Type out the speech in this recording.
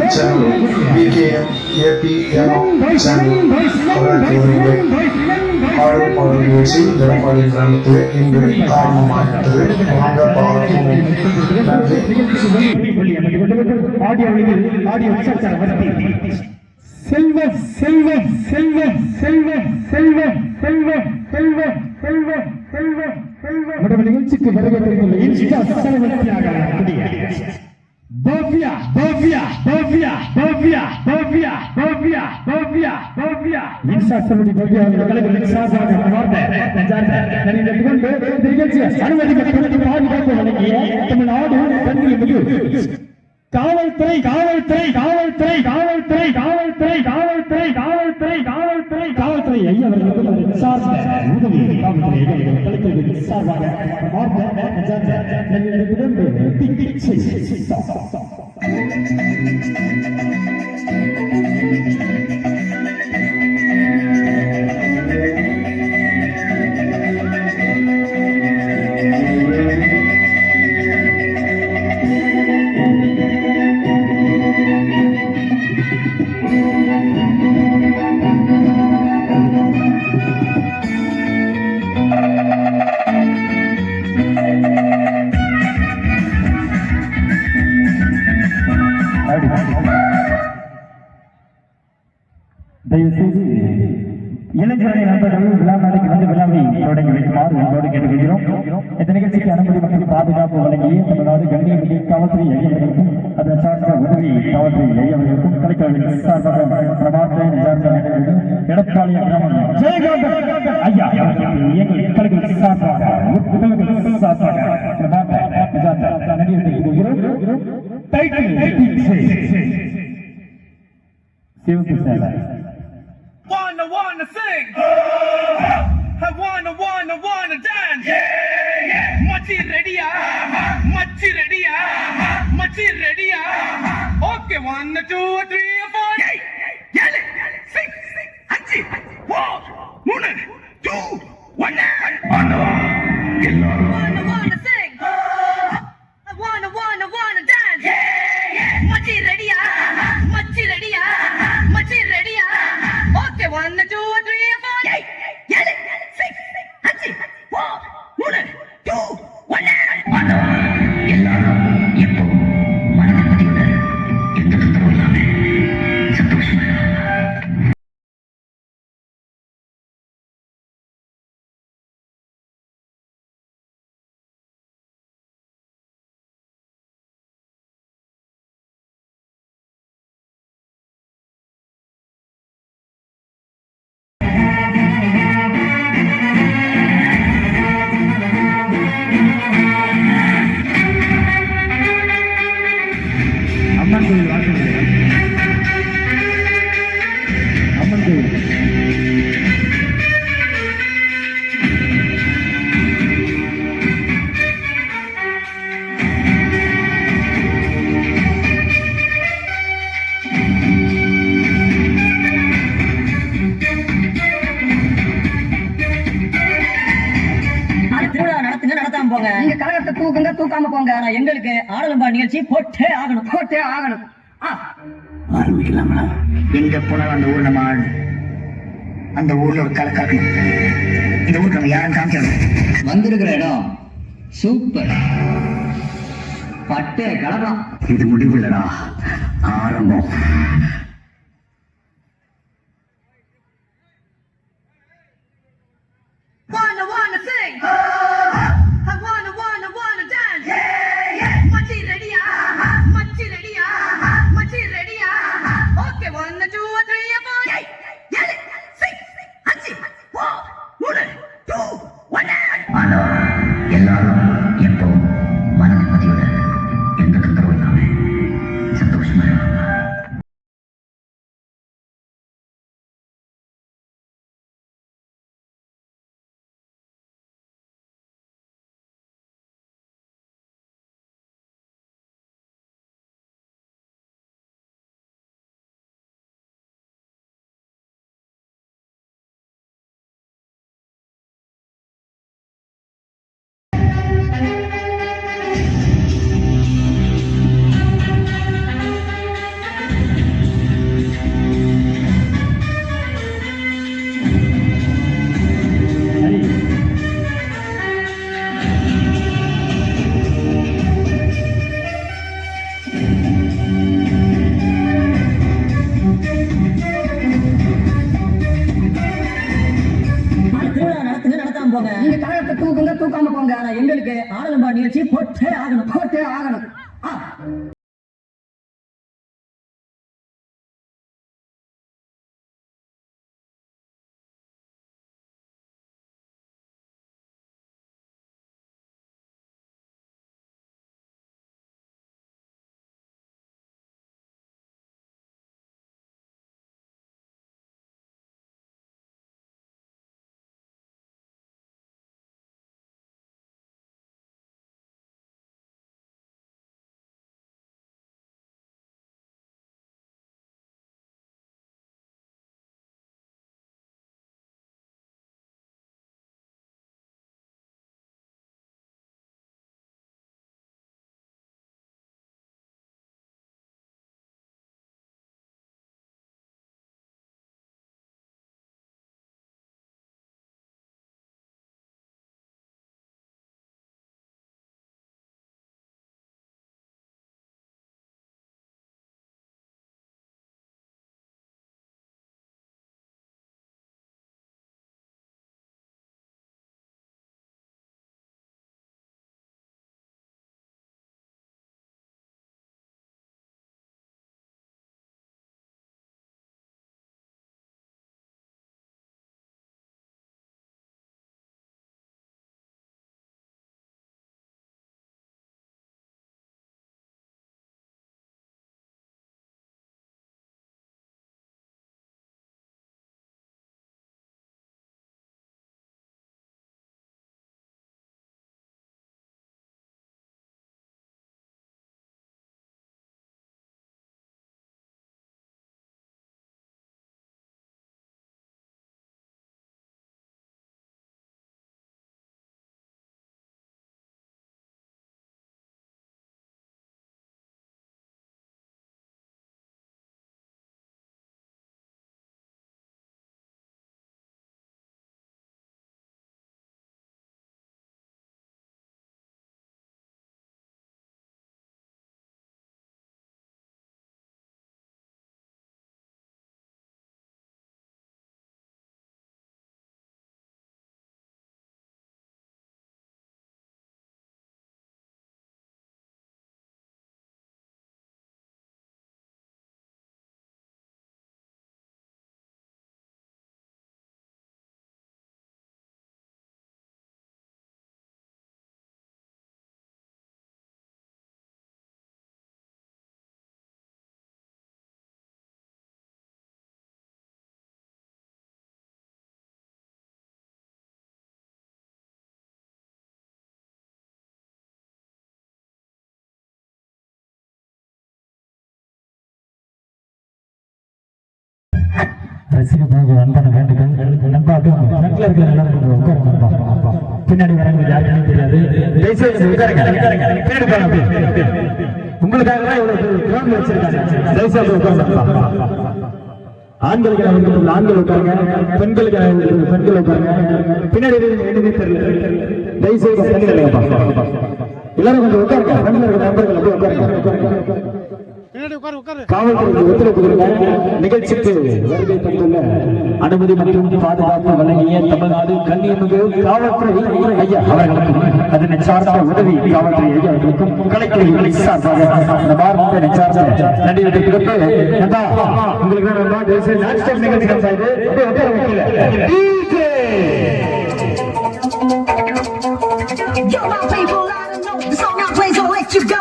channel BKM APM channel ஆடு பாடல் நிகழ்ச்சி எடப்பாடி கிராமத்தில் இன்று ஆரம்பமாகிவிட்டது. வாங்க பாடல். நன்றி. செல்வம் செல்வம் செல்வம் செல்வம் செல்வம் செல்வம் செல்வம் செல்வம் செல்வம் செல்வம் நிகழ்ச்சிக்கு வருகிறவர்கள் இன்ஸ்டா செலவழியாக பவ்யா பவ்யா பவ்யா பவ்யா பவ்யா பவ்யா பவ்யா பவ்யா இன்ஸ்டா செலவழி பவ்யா அவர்களுக்கு சார்பாக நிகழ்ச்சியை அனுமதிக்கப்பட்டு பாதுகாப்பு வழங்கிய தமிழ்நாடு கல்வி காவல்துறை காவல்துறை காவல்துறை காவல்துறை காவல்துறை காவல்துறை காவல்துறை காவல்துறை காவல்துறை ஐயா அவர்களுக்கு சார்ந்த உதவி காவல்துறை சார்பாக தயவுசெய்து இளைஞரணி நண்பர்கள் விழா நாளைக்கு வந்து விழாவை தொடங்கி வைக்குமாறு உங்களோடு கேட்டுக்கொள்கிறோம். இந்த நிகழ்ச்சிக்கு அனுமதி மற்றும் பாதுகாப்பு வழங்கிய தமிழ்நாடு கண்ணியமிகு காவல்துறை ஐயவர்களுக்கும் அதன் சார்ந்த உதவி காவல்துறை ஐயவர்களுக்கும் கலைக்கல்வி சார்பாக எடப்பாடி கிராமம் ஐயா கலைக்கல்வி சார்பாக சிவப்பு சேவை wanna sing. I wanna dance. Machi ready ya, machi ready ya, machi ready ya. Okay, 1, 2, 3, 4. Yell it, 6, 5, 4, 3, 2, 1. Anna, எல்லாரும் wanna sing. I wanna dance. Machi ready ya, machi ready ya, machi ready ya. Okay, 1, 2, 3, 4. Yell it, 6, 5, 4, 3, 2, 1. Anna, எல்லாரும் எப்பவும் மன நிம்மதியோட எந்த தொந்தரவும் இல்லாம சந்தோஷமா அம்மன் கோயில் வாசல் அம்மன் கோயில் போங்க. நீங்க கழகத்தை தூக்குங்க, தூக்காம போங்க. ஆனா எங்களுக்கு ஆடலம்பா நிகழ்ச்சி போட்டே ஆகணும், போட்டே ஆகணும். ஆரம்பிக்கலாங்களா? எங்க போனாலும் அந்த ஊர் நம்ம அந்த ஊர்ல ஒரு கலை காக்கணும். இந்த ஊருக்கு நம்ம யாரும் காமிக்கணும். வந்திருக்கிற இடம் சூப்பர், பட்டே கலகம். இது முடிவுலடா, ஆரம்பம். Wanna sing. I wanna dance. Machi ready ya, machi ready ya, machi ready ya. Okay, 1, 2, 3, 4. Yell it, 6, 5, 4, 3, 2, 1. ஆனா எல்லாரும் எப்பவும் மன நிம்மதியோட எந்த தொந்தரவும் இல்லாம சந்தோஷமா ரசிக போக அன்பான வேண்டுகள் நண்பா ஃப்ரண்ட்ல இருக்கிற எல்லாரும் கொஞ்சம் உட்காருங்க நண்பா. பின்னாடி வரவங்க யாருக்குமே தெரியாது. தயவுசெய்து உட்காருங்க. பின்னாடி போங்க. உங்களுக்காக தான் இவ்வளவு கிரௌண்ட் வச்சிருக்காங்க. தயவுசெய்து உட்காருங்க. ஆண்களுக்கு ஆண்கள் உட்காருங்க, பெண்களுக்கு பெண்கள் உட்காருங்க. பின்னாடி எதுவுமே தெரியல. தயவுசெய்து எல்லாரும் கொஞ்சம் உட்காருங்க. ஃப்ரண்ட்ல இருக்கிற நண்பர்கள் அப்படியே உட்காருங்க. காவல்துறைக்கு ஒத்துழைப்பு கொடுங்க. நிகழ்ச்சிக்கு வருகை தந்துள்ள அனுமதி மற்றும் பாதுகாப்பு வழங்கிய தமிழ்நாடு கண்ணியமிகு காவல்துறை ஐயா அவர்களுக்கும் அதனை சார்ந்த உதவி காவல்துறை ஐயா அவர்களுக்கும் கலைத்துறை சார்பாக சார்ந்த நன்றியை கொடுத்து உங்களுக்கு நிகழ்ச்சி Yo, my people, I don't know. The song I play, so let you go.